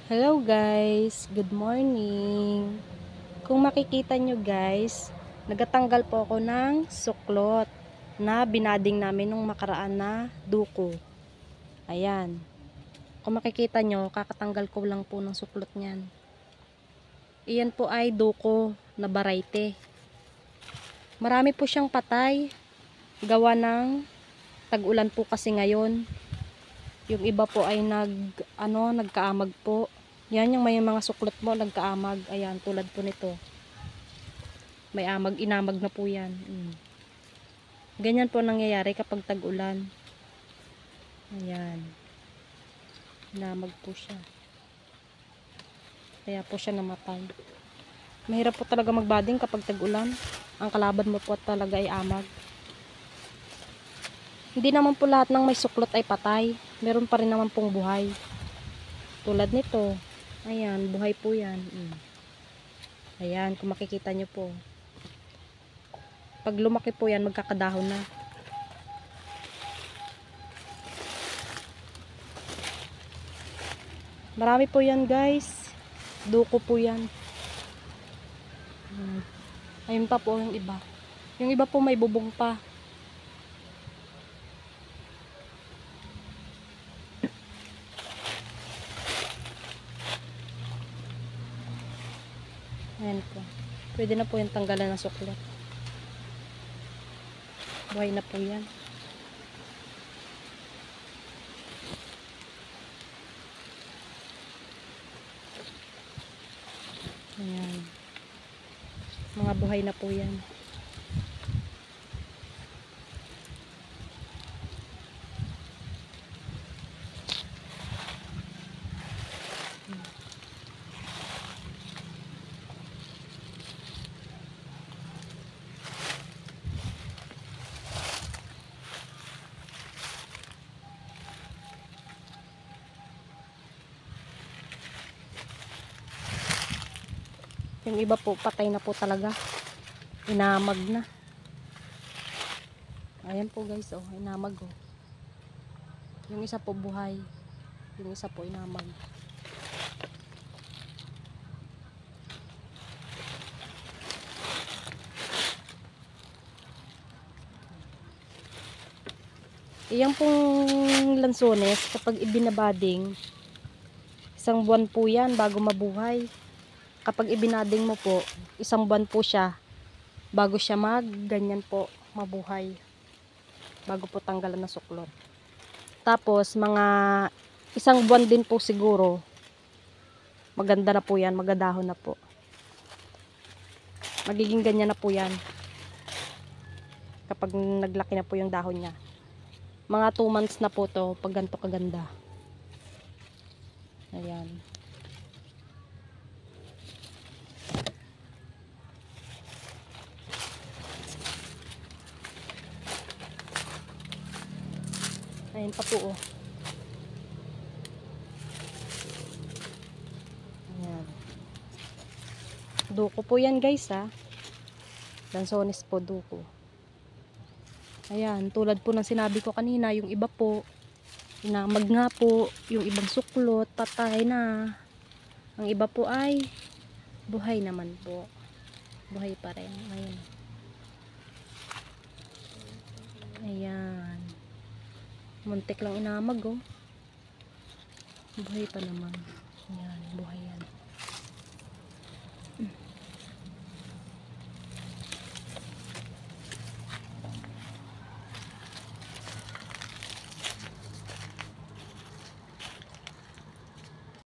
Hello guys, good morning. Kung makikita nyo guys, nagatanggal po ako ng suklot na binading namin nung makaraan na duko. Ayan. Kung makikita nyo, kakatanggal ko lang po ng suklot nyan. Iyan po ay duko na variety. Marami po siyang patay. Gawa ng tag-ulan po kasi ngayon. Yung iba po ay nagkaamag po. Yan yung may mga suklot mo nagkaamag. Ayan, tulad po nito. May amag, inamag na po yan. Ganyan po nangyayari kapag tag-ulan. Ayan. Inamag po siya. Kaya po siya namatay. Mahirap po talaga magbading kapag tag-ulan. Ang kalaban mo po talaga ay amag. Hindi naman po lahat ng may suklot ay patay. Meron pa rin naman pong buhay. Tulad nito. Ayan, buhay po yan. Ayan, kung makikita nyo po. Pag lumaki po yan, magkakadahon na. Marami po yan guys. Duko po yan. Ayun pa po yung iba. Yung iba po may bubong pa. Ayan po. Pwede na po yung tanggalan ng suklot. Buhay na po yan. Ayan. Mga buhay na po yan. Yung iba po patay na po talaga. Inamag na. Ayan po guys, oh, inamag oh. Yung isa po buhay. Yung isa po inamag. Iyang pong lansones, kapag ibinabading, isang buwan po yan bago mabuhay. Kapag ibinading mo po, isang buwan po siya bago siya ganyan po mabuhay. Bago po tanggalan ng suklot. Tapos mga isang buwan din po siguro, maganda na po yan, magadahon na po. Magiging ganyan na po yan. Kapag naglaki na po yung dahon niya. Mga 2 months na po to pag ganito kaganda. Ayan. Ayan pa po oh. Ayan. Duko po yan guys ha. Lansones po duko. Ayan, tulad po ng sinabi ko kanina, yung iba po, inamag nga po, yung ibang suklot, patay na. Ang iba po ay buhay naman po. Buhay pa rin. Ayan. Ayan. Muntik lang inamag oh. Buhay pa naman. Ayan, buhay yan.